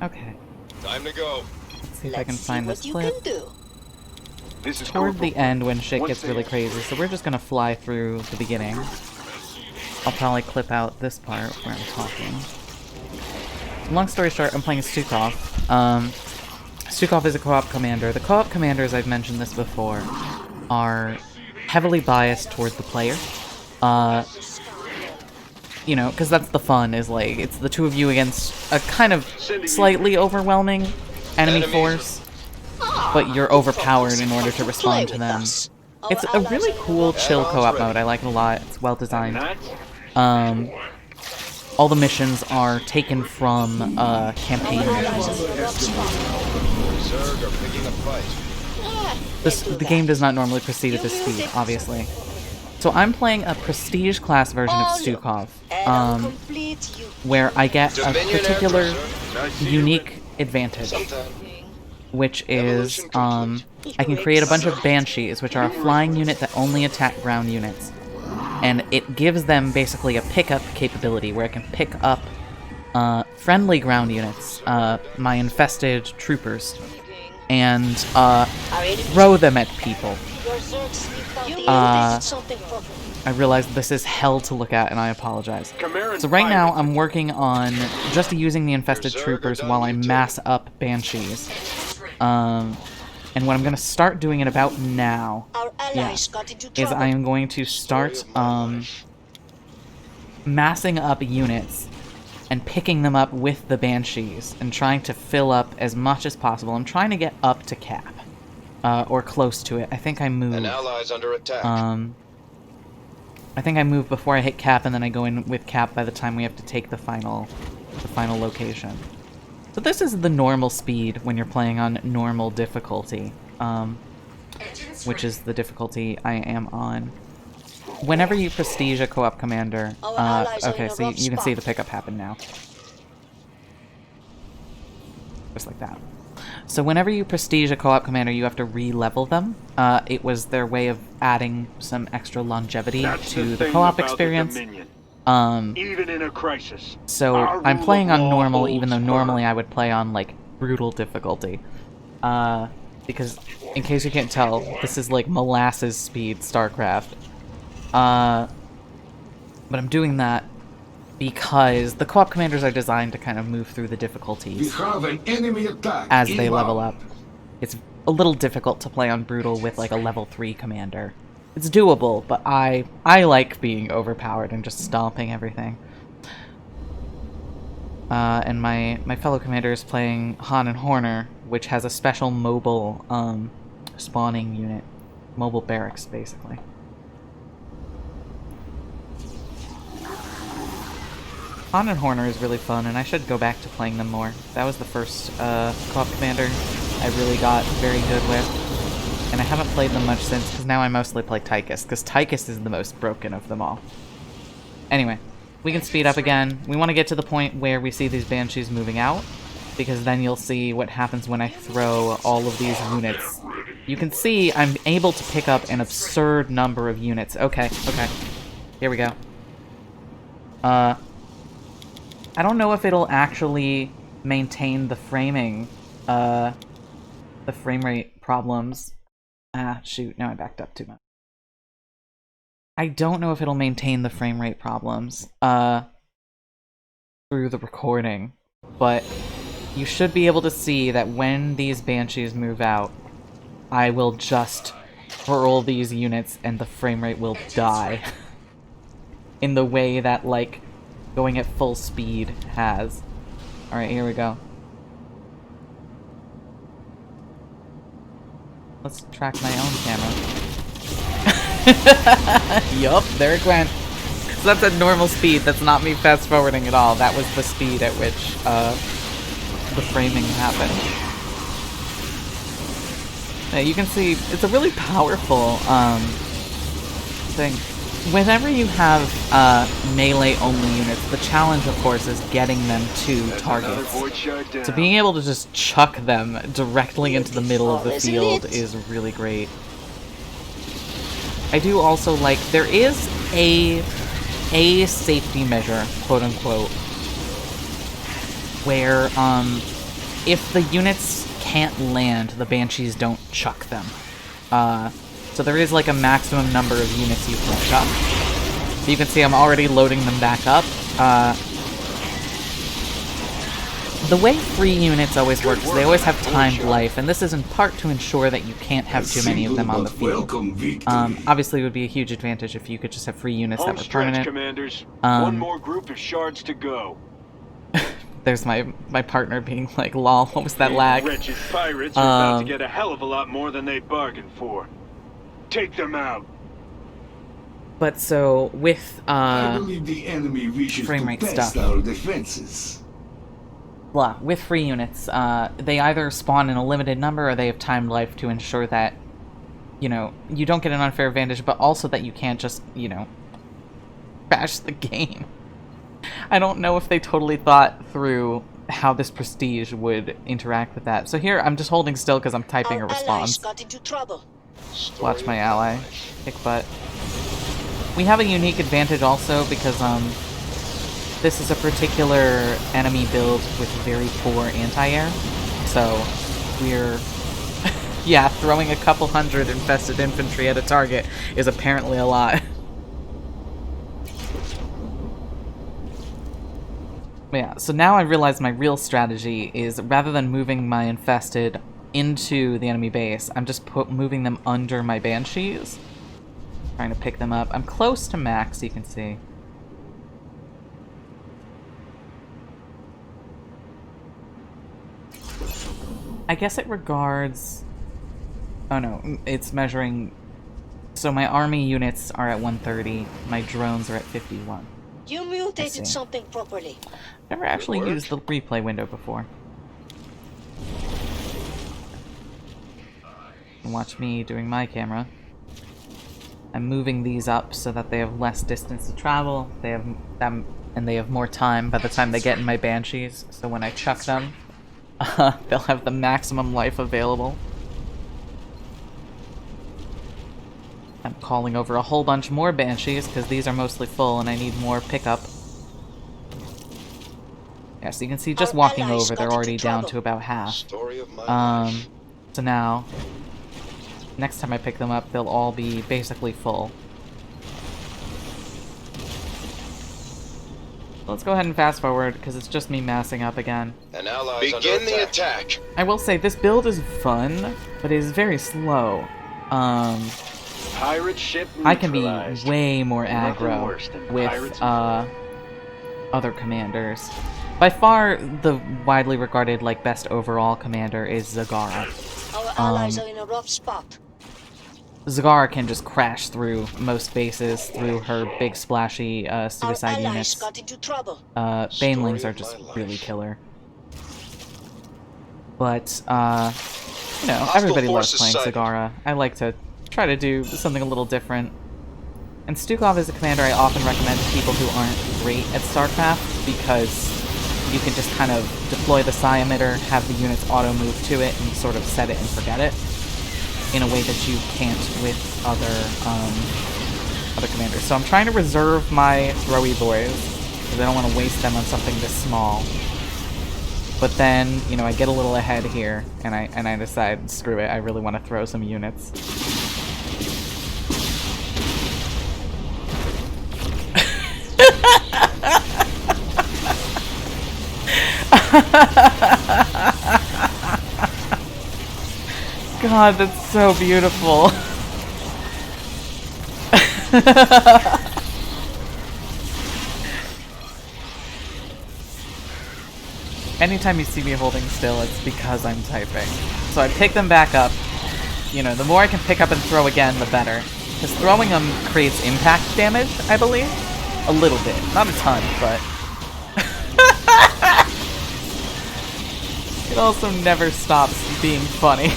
Okay. Time to go. Let's see if I can find this clip. This is Toward the Corporal. end when shit Once gets they- really crazy, so we're just gonna fly through the beginning. I'll probably clip out this part where I'm talking. Long story short, I'm playing Stukov. Stukov is a co-op commander. The co-op commanders, I've mentioned this before, are heavily biased towards the player. You know, because that's the fun, is like, it's the two of you against a kind of slightly overwhelming enemy force, but you're overpowered in order to respond to them. It's a really cool, chill co-op mode. I like it a lot. It's well designed. All the missions are taken from campaign missions. Zerg are picking a fight. The game does not normally proceed at this speed, obviously. So I'm playing a prestige class version of Stukov, where I get a particular unique advantage, which is I can create a bunch of Banshees, which are a flying unit that only attack ground units. And it gives them basically a pickup capability, where I can pick up friendly ground units, my infested troopers, and throw them at people. I realize this is hell to look at, and I apologize. So right now, I'm working on just using the infested troopers while I mass up Banshees. And what I'm going to start doing at about now, is I am going to start massing up units and picking them up with the Banshees and trying to fill up as much as possible. I'm trying to get up to cap. Or close to it. I think I moved. An ally's under attack. I think I moved before I hit cap, and then I go in with cap by the time we have to take the final location. So this is the normal speed when you're playing on normal difficulty, which is the difficulty I am on. Whenever you prestige a co-op commander, okay, so you can see the pickup happen now. Just like that. So whenever you prestige a co-op commander, you have to re-level them. It was their way of adding some extra longevity to the co-op experience. Even in a crisis. So I'm playing on normal, even though normally I would play on, like, brutal difficulty. Because, in case you can't tell, this is like molasses speed StarCraft. But I'm doing that because the co-op commanders are designed to kind of move through the difficulties We have an enemy attack as they inbound. level up. It's a little difficult to play on brutal with like a level 3 commander. It's doable, but I like being overpowered and just stomping everything. And my fellow commander is playing Han and Horner, which has a special mobile spawning unit, mobile barracks basically. Han and Horner is really fun, and I should go back to playing them more. That was the first co-op commander I really got very good with, and I haven't played them much since, because now I mostly play Tychus, because Tychus is the most broken of them all. Anyway, we can speed up again. We want to get to the point where we see these Banshees moving out, because then you'll see what happens when I throw all of these units. You can see I'm able to pick up an absurd number of units. Okay, okay. Here we go. I don't know if it'll actually maintain the framing, the frame rate problems. Ah, shoot, now I backed up too much. I don't know if it'll maintain the frame rate problems, through the recording, but you should be able to see that when these Banshees move out, I will just hurl these units and the frame rate will die. In the way that, like, going at full speed has. Alright, here we go. Let's track my own camera. Yup, there it went. So that's at normal speed. That's not me fast forwarding at all. That was the speed at which the framing happened. You can see it's a really powerful thing. Whenever you have melee-only units, the challenge, of course, is getting them to targets. So being able to just chuck them directly into the middle of the field is really great. I do also like, there is a safety measure, quote-unquote, where if the units can't land, the Banshees don't chuck them. So there is like a maximum number of units you can chuck. You can see I'm already loading them back up. The way free units always work is they always have timed life, and this is in part to ensure that you can't have too many of them on the field. Obviously, it would be a huge advantage if you could just have free units that were permanent. Commanders. One more group of shards to go. There's my partner being like, lol, what was that lag? Wretched pirates are about to get a hell of a lot more than they bargained for. Take them out. But so, with, I believe the enemy wishes frame to rate test stuff. our defenses. Blah, with free units, they either spawn in a limited number or they have timed life to ensure that, you know, you don't get an unfair advantage, but also that you can't just, you know, crash the game. I don't know if they totally thought through how this prestige would interact with that. So here, I'm just holding still because I'm typing a response. Got into trouble. Watch my ally kick butt. We have a unique advantage also because, this is a particular enemy build with very poor anti-air. So, we're... yeah, throwing a couple hundred infested infantry at a target is apparently a lot. Yeah, so now I realize my real strategy is, rather than moving my infested into the enemy base, I'm just moving them under my Banshees. Trying to pick them up. I'm close to max, you can see. I guess it regards... oh no, it's measuring... so my army units are at 130, my drones are at 51. You mutated something properly. Never actually used the replay window before. Watch me doing my camera. I'm moving these up so that they have less distance to travel. They have them, and they have more time by the time they get in my Banshees. So when I chuck them, they'll have the maximum life available. I'm calling over a whole bunch more Banshees because these are mostly full and I need more pickup. Yeah, so you can see just walking over, they're already down to about half. Story of my life. So now, next time I pick them up, they'll all be basically full. Let's go ahead and fast forward, because it's just me massing up again. An ally's begin the attack. I will say, this build is fun, but it is very slow. Pirate ship I can be neutralized. way more Nothing aggro worse than with pirates. other commanders. By far, the widely regarded like best overall commander is Zagara. Our allies are in a rough spot. Zagara can just crash through most bases through her big splashy suicide Our allies units. got into trouble. Banelings are just really killer. But, you know, everybody loves playing Zagara. I like to try to do something a little different. And Stukov is a commander I often recommend to people who aren't great at StarCraft, because you can just kind of deploy the psi emitter, have the units auto-move to it, and sort of set it and forget it, in a way that you can't with other commanders. So I'm trying to reserve my throwy boys, because I don't want to waste them on something this small. But then, you know, I get a little ahead here, and I decide, screw it, I really want to throw some units. God, that's so beautiful. Anytime you see me holding still, it's because I'm typing. So I pick them back up. You know, the more I can pick up and throw again, the better. Because throwing them creates impact damage, I believe. A little bit. Not a ton, but... it also never stops being funny.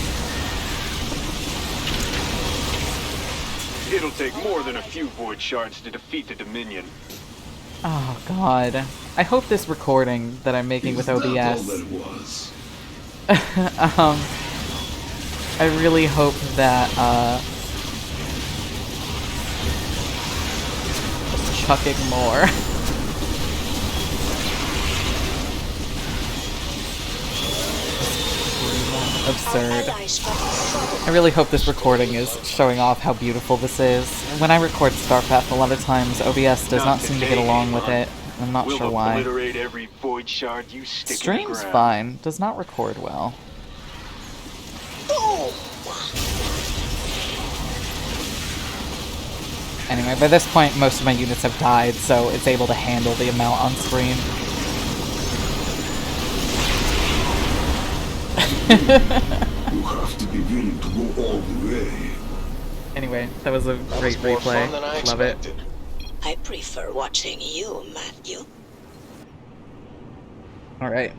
It'll take more than a few void shards to defeat the Dominion. Oh god. I hope this recording that I'm making with OBS... I really hope that, chucking more. absurd. Allies got in trouble. I really hope this recording is showing off how beautiful this is. When I record StarCraft, a lot of times OBS does not seem to get along with it. I'm not sure why. Obliterate every void shard you stick in the Stream's ground. fine, does not record well. Anyway, by this point, most of my units have died, so it's able to handle the amount on screen. You have to be willing to go all the way. Anyway, that was a That great was more replay. fun than I Love it. expected. I prefer watching you, Matthew. Alright.